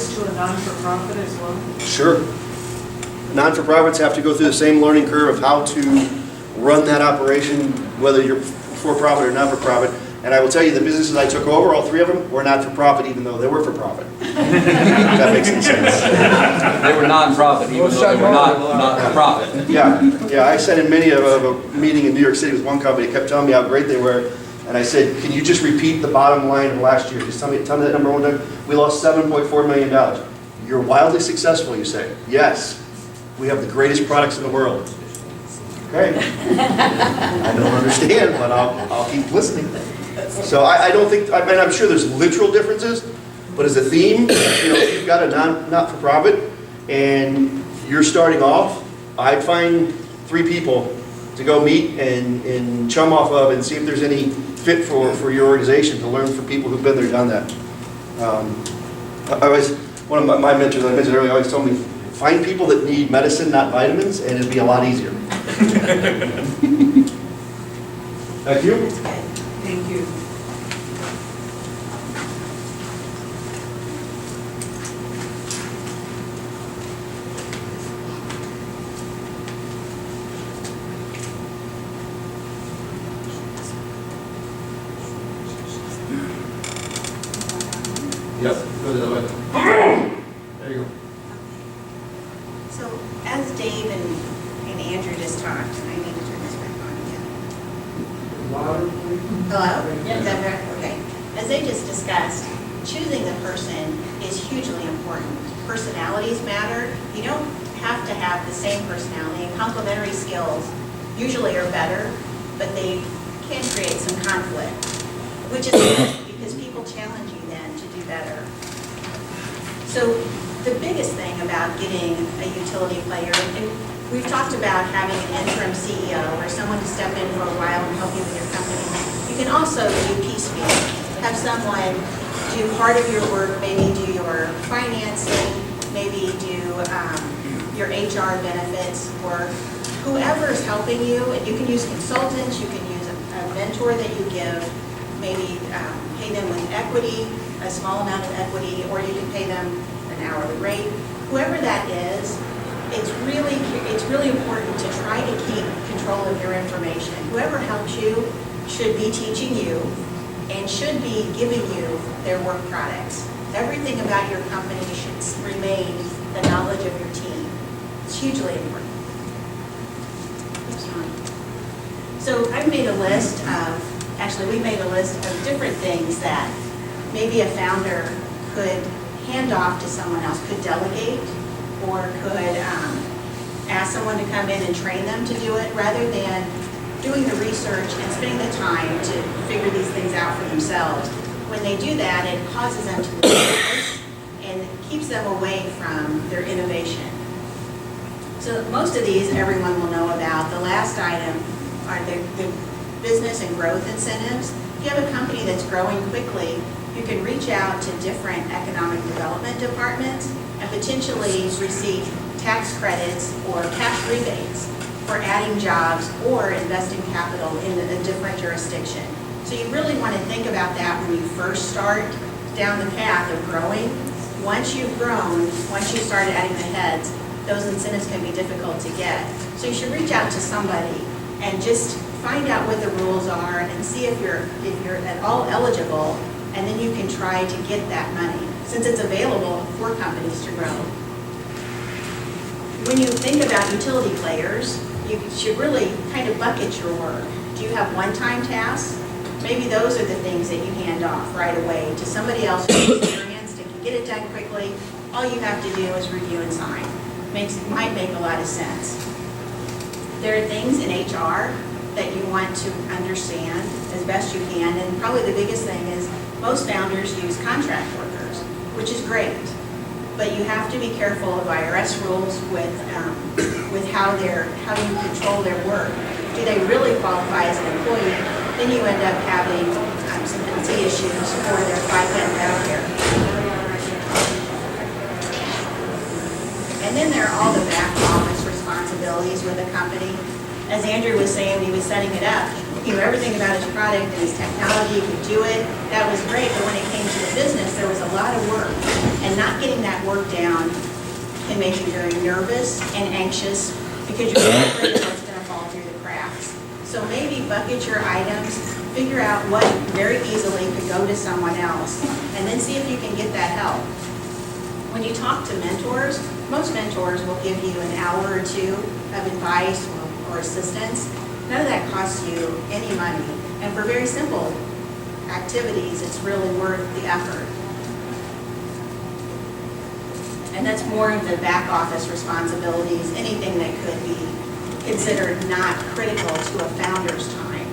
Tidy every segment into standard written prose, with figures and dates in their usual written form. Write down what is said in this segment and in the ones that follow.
this to a non-for-profit as well? Sure. Non-for-profits have to go through the same learning curve of how to run that operation, whether you're for-profit or not-for-profit. And I will tell you, the businesses I took over, all three of them, were not-for-profit, even though they were for-profit. If that makes any sense. They were non-profit, even though they were not-for-profit. Yeah, I sat in many of a meeting in New York City with one company, kept telling me how great they were, and I said, can you just repeat the bottom line of last year? Just tell me that number one time. We lost $7.4 million. You're wildly successful, you say. Yes, we have the greatest products in the world. Okay. I don't understand, but I'll keep listening. So I don't think, I mean, I'm sure there's literal differences, but as a theme, you know, if you've got a not-for-profit and you're starting off, I'd find 3 people to go meet and chum off of and see if there's any fit for your organization, to learn from people who've been there, done that. One of my mentors, I mentioned earlier, always told me, find people that need medicine, not vitamins, and it'll be a lot easier. Thank you. Thank you. Yep, go the other way. There you go. So, as Dave and Andrew just talked, I need to turn this back on again. Hello? Is that better? Okay. As they just discussed, choosing the person is hugely important. Personalities matter. You don't have to have the same personality, and complementary skills usually are better, but they can create some conflict, which is good because people challenge you then to do better. So the biggest thing about getting a utility player, and we've talked about having an interim CEO or someone to step in for a while and help you with your company. You can also do piecemeal. Have someone do part of your work, maybe do your financing, maybe do your HR benefits, or whoever is helping you. And you can use consultants, you can use a mentor that you give, maybe pay them with equity, a small amount of equity, or you can pay them an hourly rate. Whoever that is, it's really important to try to keep control of your information. Whoever helps you should be teaching you and should be giving you their work products. Everything about your company should remain the knowledge of your team. It's hugely important. So I've made a list of, actually we made a list of different things that maybe a founder could hand off to someone else, could delegate, or could ask someone to come in and train them to do it, rather than doing the research and spending the time to figure these things out for themselves. When they do that, it causes them to lose and keeps them away from their innovation. So most of these everyone will know about. The last item are the business and growth incentives. If you have a company that's growing quickly, you can reach out to different economic development departments and potentially receive tax credits or cash rebates for adding jobs or investing capital in a different jurisdiction. So you really want to think about that when you first start down the path of growing. Once you've grown, once you start adding the heads, those incentives can be difficult to get. So you should reach out to somebody and just find out what the rules are and see if you're at all eligible, and then you can try to get that money, since it's available for companies to grow. When you think about utility players, you should really kind of bucket your work. Do you have one-time tasks? Maybe those are the things that you hand off right away to somebody else who's experienced and can get it done quickly. All you have to do is review and sign. Might make a lot of sense. There are things in HR that you want to understand as best you can, and probably the biggest thing is most founders use contract workers, which is great, but you have to be careful of IRS rules with how you control their work. Do they really qualify as an employee? Then you end up having some penalty issues for their FICA out there. And then there are all the back office responsibilities with a company. As Andrew was saying when he was setting it up, He knew everything about his product and his technology, he could do it. That was great, but when it came to the business, there was a lot of work. And not getting that work down can make you very nervous and anxious because you're afraid that it's going to fall through the cracks. So maybe bucket your items, figure out what very easily could go to someone else, and then see if you can get that help. When you talk to mentors, most mentors will give you an hour or two of advice or assistance. None of that costs you any money. And for very simple activities, it's really worth the effort. And that's more of the back office responsibilities, anything that could be considered not critical to a founder's time.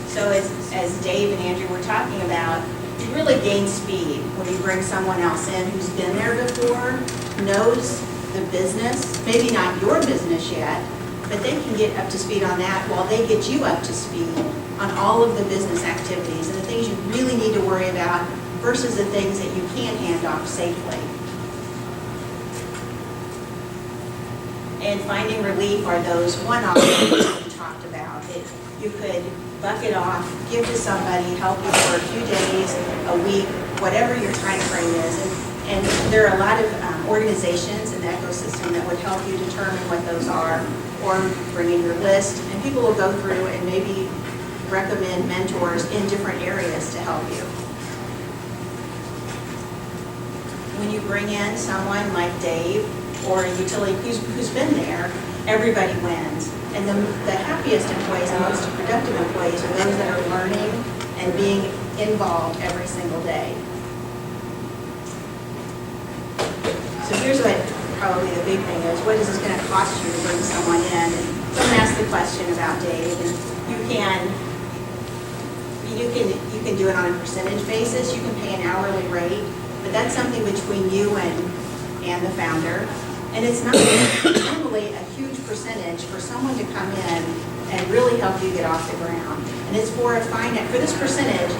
So as Dave and Andrew were talking about, you really gain speed when you bring someone else in who's been there before, knows the business, maybe not your business yet, but they can get up to speed on that while they get you up to speed on all of the business activities and the things you really need to worry about versus the things that you can hand off safely. And finding relief are those one-off things that we talked about. That you could bucket off, give to somebody, help you for a few days, a week, whatever your time frame is. And there are a lot of organizations in the ecosystem that would help you determine what those are, or bring in your list, and people will go through and maybe recommend mentors in different areas to help you. When you bring in someone like Dave or a utility who's been there, everybody wins. And the happiest employees and most productive employees are those that are learning and being involved every single day. So here's what probably the big thing is, what is this going to cost you to bring someone in? And someone asked the question about Dave, and you can do it on a percentage basis, you can pay an hourly rate, but that's something between you and the founder. And it's not normally a huge percentage for someone to come in and really help you get off the ground. And it's for this percentage,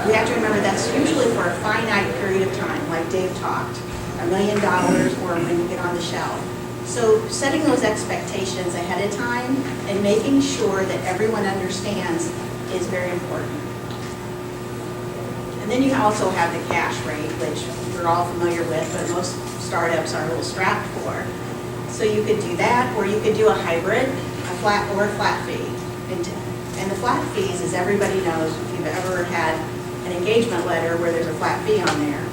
we have to remember that's usually for a finite period of time, like Dave talked. $1 million or when you get on the shelf. So setting those expectations ahead of time and making sure that everyone understands is very important. And then you also have the cash rate, which we're all familiar with, but most startups are a little strapped for. So you could do that, or you could do a hybrid, a flat fee. And the flat fees, as everybody knows, if you've ever had an engagement letter where there's a flat fee on there,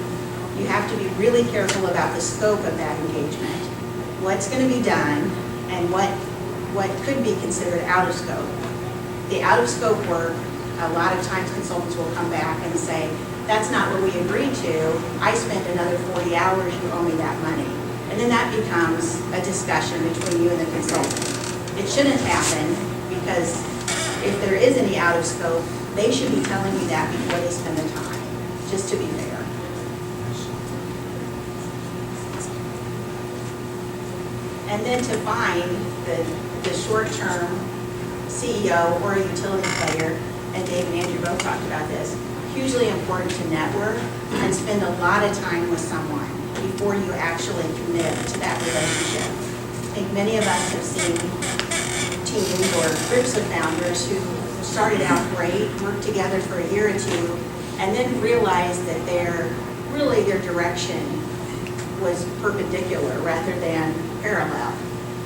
you have to be really careful about the scope of that engagement, what's going to be done, and what could be considered out of scope. The out of scope work, a lot of times consultants will come back and say, that's not what we agreed to, I spent another 40 hours, you owe me that money. And then that becomes a discussion between you and the consultant. It shouldn't happen, because if there is any out of scope, they should be telling you that before they spend the time, just to be fair. And then to find the short-term CEO or a utility player, and Dave and Andrew both talked about this, hugely important to network and spend a lot of time with someone before you actually commit to that relationship. I think many of us have seen teams or groups of founders who started out great, worked together for a year or two, and then realized that their direction was perpendicular rather than parallel.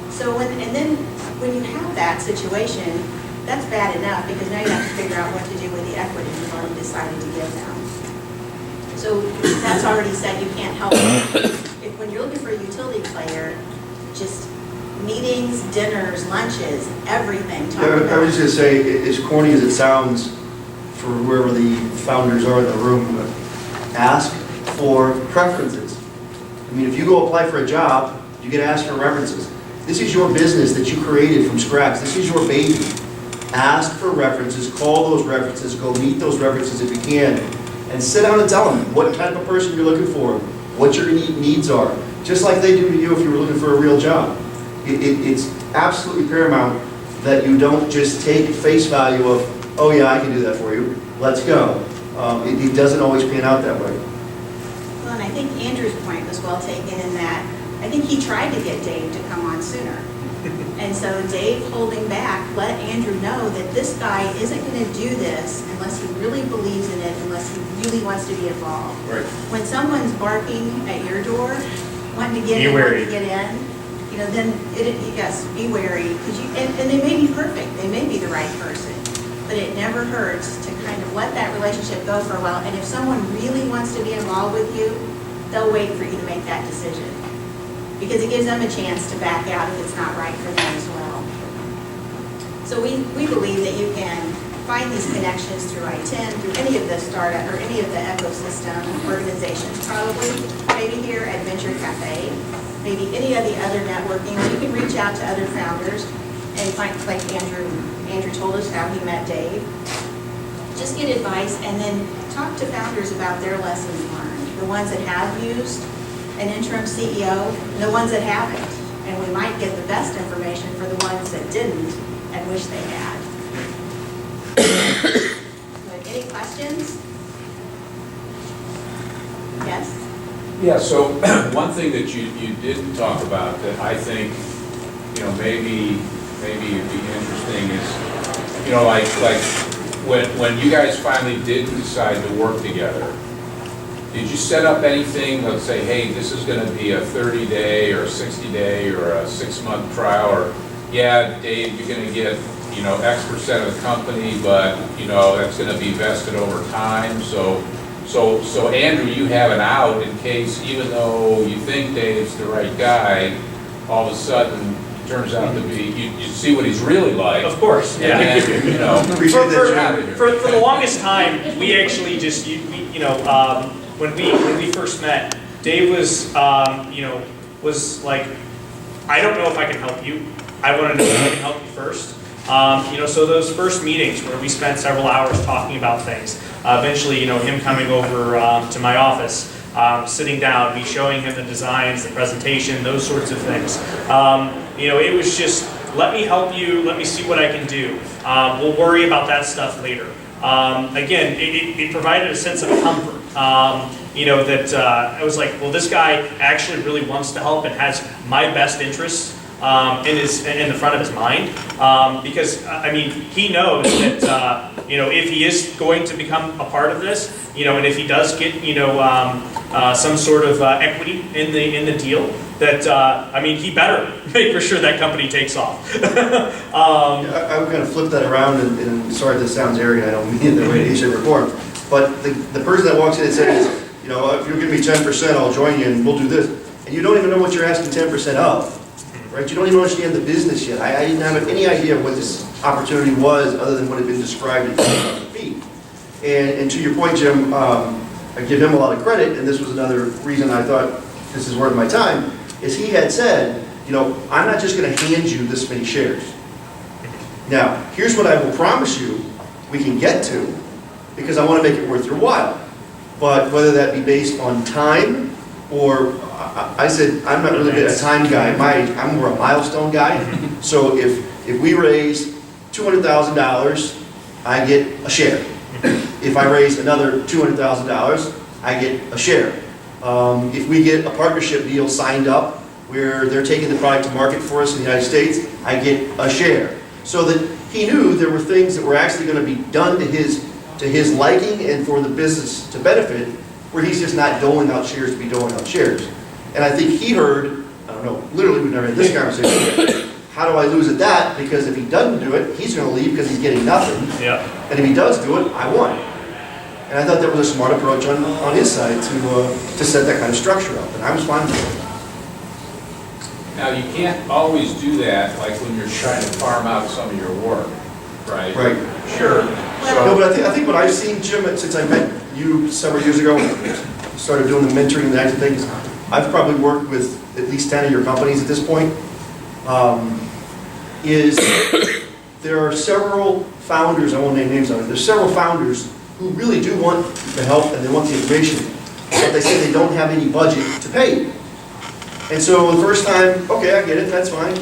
So when you have that situation, that's bad enough, because now you have to figure out what to do with the equity you've already decided to give them. So that's already said, you can't help it. When you're looking for a utility player, just meetings, dinners, lunches, everything. I was just going to say, as corny as it sounds for whoever the founders are in the room, ask for preferences. I mean, if you go apply for a job, you get asked for references. This is your business that you created from scratch. This is your baby. Ask for references, call those references, go meet those references if you can, and sit down and tell them what type of person you're looking for, what your needs are, just like they do to you if you were looking for a real job. It's absolutely paramount that you don't just take face value of, oh yeah, I can do that for you, let's go. It doesn't always pan out that way. Well, and I think Andrew's point was well taken in that I think he tried to get Dave to come on sooner. And so Dave holding back let Andrew know that this guy isn't going to do this unless he really believes in it, unless he really wants to be involved. Right. When someone's barking at your door, wanting to get Be in, wary. wanting to get in, you know, then yes, be wary, because and they may be perfect, they may be the right person, but it never hurts to kind of let that relationship go for a while. And if someone really wants to be involved with you, they'll wait for you to make that decision, because it gives them a chance to back out if it's not right for them as well. So we believe that you can find these connections through ITEN, through any of the startup or any of the ecosystem organizations, probably, maybe here at Venture Cafe, maybe any of the other networking, or you can reach out to other founders and find, like Andrew told us how he met Dave. Just get advice and then talk to founders about their lessons learned, the ones that have used an interim CEO, and the ones that haven't. And we might get the best information for the ones that didn't and wish they had. But any questions? Yes? Yeah, so one thing that you didn't talk about that I think, you know, maybe it'd be interesting is, you know, like when you guys finally did decide to work together, did you set up anything, let's say, hey, this is gonna be a 30-day or a 60-day or a 6-month trial, or, yeah, Dave, you're gonna get, you know, X% of the company, but, you know, that's gonna be vested over time, so Andrew, you have an out in case, even though you think Dave's the right guy, all of a sudden, it turns out to be, you see what he's really like. Of course, yeah. And then, you know, Appreciate that, get out of here. For the longest time, we actually just, when we first met, Dave was, was like, I don't know if I can help you. I want to know if I can help you first. So those first meetings where we spent several hours talking about things, eventually, him coming over to my office, sitting down, me showing him the designs, the presentation, those sorts of things. It was just, let me help you, let me see what I can do. We'll worry about that stuff later. Again, it provided a sense of comfort. That I was like, well, this guy actually really wants to help and has my best interests in the front of his mind, because he knows that if he is going to become a part of this, and if he does get some sort of equity in the deal, that he better make for sure that company takes off. I would kind of flip that around, and sorry if this sounds arrogant, I don't mean it the way it should reform, but the person that walks in and says, if you'll give me 10%, I'll join you and we'll do this, and you don't even know what you're asking 10% of. Right? You don't even understand the business yet. I didn't have any idea what this opportunity was other than what had been described in front of me. And to your point, Jim, I give him a lot of credit, and this was another reason I thought this is worth my time, is he had said, I'm not just going to hand you this many shares. Now, here's what I will promise you we can get to, because I want to make it worth your while. But whether that be based on time or I said, I'm not really a time guy. I'm more a milestone guy. So if we raise $200,000, I get a share. If I raise another $200,000, I get a share. If we get a partnership deal signed up where they're taking the product to market for us in the United States, I get a share. So that he knew there were things that were actually going to be done to his liking and for the business to benefit, where he's just not doling out shares to be doling out shares. And I think he heard, I don't know, literally we've never had this conversation yet, how do I lose at that? Because if he doesn't do it, he's going to leave because he's getting nothing. Yeah. And if he does do it, I won. And I thought that was a smart approach on his side to set that kind of structure up, and I was fine with it. Now, you can't always do that, like when you're trying to farm out some of your work, right? Right. Sure. No, but I think what I've seen, Jim, since I met you several years ago, started doing the mentoring and the kinds of things, I've probably worked with at least 10 of your companies at this point, is there are several founders, I won't name names on it, there's several founders who really do want the help and they want the information, but they say they don't have any budget to pay. And so the first time, okay, I get it, that's fine.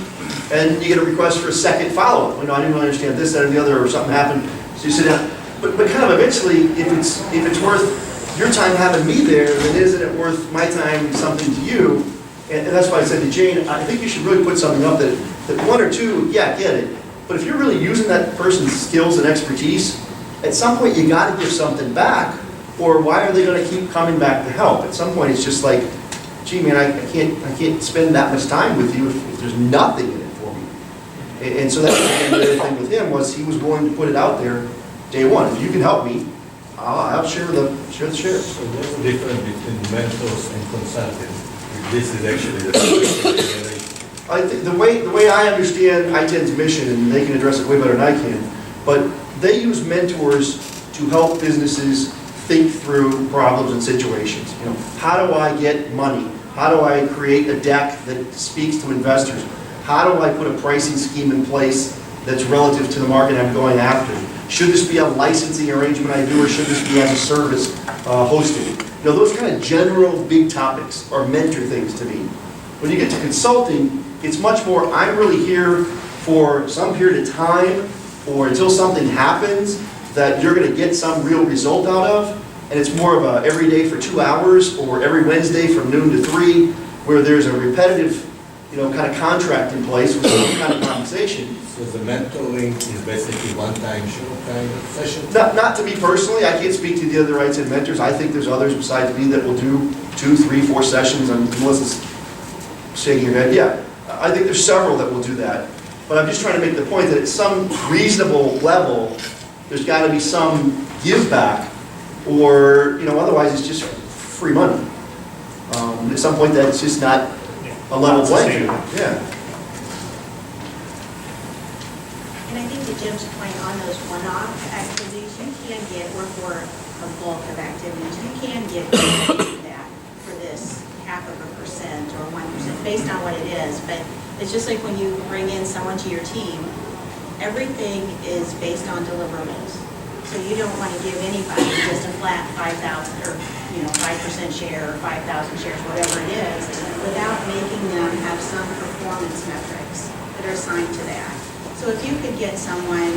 And you get a request for a second follow-up. I didn't really understand this, that, or the other, or something happened. So you sit down. But kind of eventually, if it's worth your time having me there, then isn't it worth my time something to you? And that's why I said to Jane, I think you should really put something up that one or two, yeah, get it. But if you're really using that person's skills and expertise, at some point you gotta give something back, or why are they gonna keep coming back to help? At some point, it's just like, gee, man, I can't spend that much time with you if there's nothing in it for me. And so that's the other thing with him, was he was willing to put it out there day one. If you can help me, I'll share the shares. So what's the difference between mentors and consultants? If this is actually the I think the way I understand ITEN's mission, and they can address it way better than I can, but they use mentors to help businesses think through problems and situations. You know, how do I get money? How do I create a deck that speaks to investors? How do I put a pricing scheme in place that's relative to the market I'm going after? Should this be a licensing arrangement I do, or should this be as a service hosted? You know, those kind of general big topics are mentor things to me. When you get to consulting, it's much more, I'm really here for some period of time, or until something happens that you're going to get some real result out of, and it's more of a every day for 2 hours, or every Wednesday from noon to 3, where there's a repetitive, you know, kind of contract in place with some kind of compensation. So the mentoring is basically one-time show kind of session? Not to me personally, I can't speak to the other ITEN mentors. I think there's others besides me that will do 2, 3, 4 sessions, and Melissa's shaking her head. Yeah, I think there's several that will do that. But I'm just trying to make the point that at some reasonable level, there's got to be some give back, or, you know, otherwise it's just free money. At some point, that's just not a level playing field. Yeah. And I think to Jim's point on those one-off activities, you can get, or for a bulk of activities, you can get that for this 0.5% or 1%, based on what it is. But it's just like when you bring in someone to your team, everything is based on deliverables. So you don't want to give anybody just a flat 5,000 or 5% share or 5,000 shares, whatever it is, without making them have some performance metrics that are assigned to that. So if you could get someone,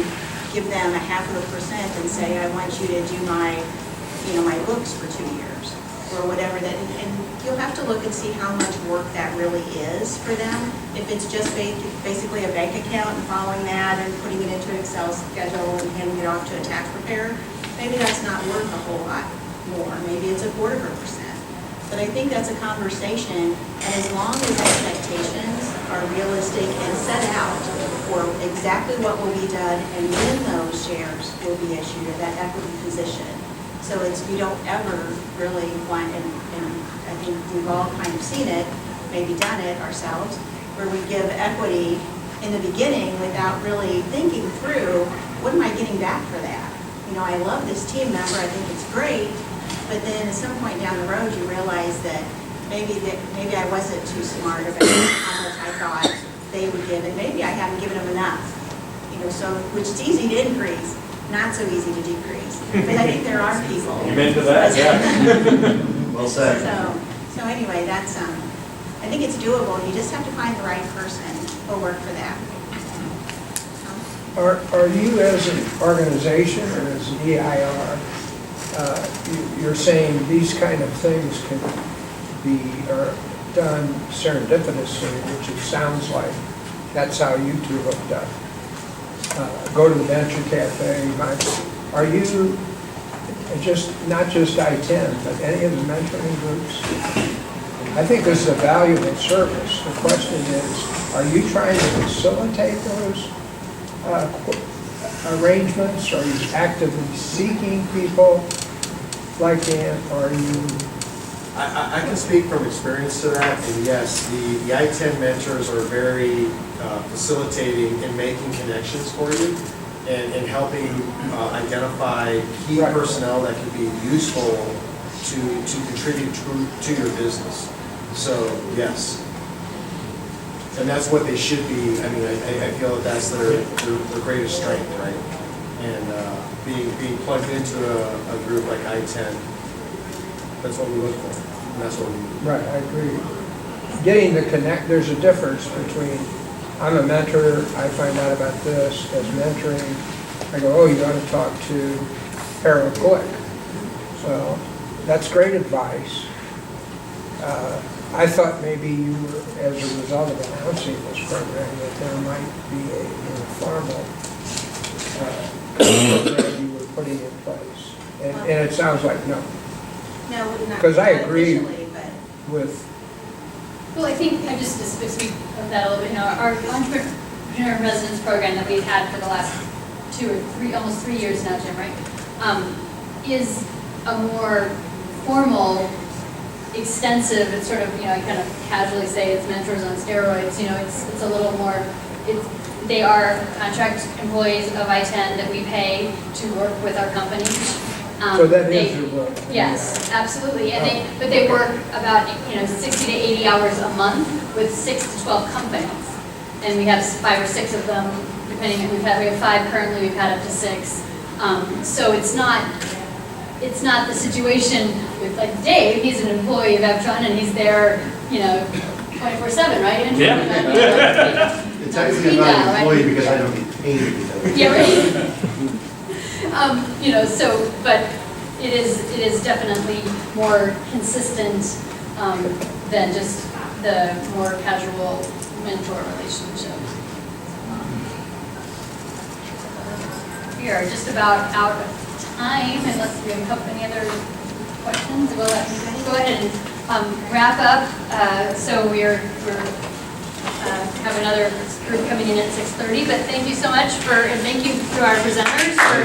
give them 0.5% and say, I want you to do my books for 2 years, or whatever that, and you'll have to look and see how much work that really is for them. If it's just basically a bank account and following that and putting it into an Excel schedule and handing it off to a tax preparer, maybe that's not worth a whole lot more. Maybe it's 0.25%. But I think that's a conversation, and as long as expectations are realistic and set out for exactly what will be done and when those shares will be issued, or that equity position. So you don't ever really want, and I think we've all kind of seen it, maybe done it ourselves, where we give equity in the beginning without really thinking through, what am I getting back for that? I love this team member, I think it's great, but then at some point down the road, you realize that maybe I wasn't too smart about how much I thought they would give, and maybe I haven't given them enough. So, which is easy to increase, not so easy to decrease. But I think there are people. You meant to that, yeah. Well said. So anyway, that's, I think it's doable. You just have to find the right person who'll work for that. Are you as an organization or as an EIR, you're saying these kind of things can be done serendipitously, which it sounds like that's how you two hooked up. Go to the Venture Cafe. Are you not just ITEN, but any of the mentoring groups? I think this is a valuable service. The question is, are you trying to facilitate those arrangements? Are you actively seeking people like that? Or are you? I can speak from experience to that, and yes, the ITEN mentors are very facilitating and making connections for you, and helping identify key Right. personnel that can be useful to contribute to your business. So yes, and that's what they should be. I mean, I feel that that's their greatest strength, right? And being plugged into a group like ITEN, that's what we look for. And that's what we do. Right, I agree. Getting the connect, there's a difference between, I'm a mentor, I find out about this as mentoring. I go, oh, you ought to talk to Harold Glick. Well, that's great advice. I thought maybe you were, as a result of announcing this program, that there might be a informal program you were putting in place. And it sounds like no, No, not 'Cause I agree. officially, but with, Well, I think, I just to speak of that a little bit, our entrepreneur in residence program that we've had for the last 2 or 3, almost 3 years now, Jim, right? Is a more formal, extensive, it's sort of, I kind of casually say it's mentors on steroids, it's a little more, they are contract employees of ITEN that we pay to work with our company. so that is your role. Yes, absolutely, and but they work about, 60 to 80 hours a month with 6 to 12 companies. And we have 5 or 6 of them, depending, we have 5 currently, we've had up to 6. So it's not the situation with like Dave, he's an employee of Evtron and he's there, 24/7, right? Andrew? Yeah. It's actually not an employee because I don't get paid to do that. Yeah, right. But it is definitely more consistent than just the more casual mentor relationship. We are just about out of time, unless we have any other questions. We'll go ahead and wrap up. So we're have another group coming in at 6:30, but thank you so much and thank you to our presenters for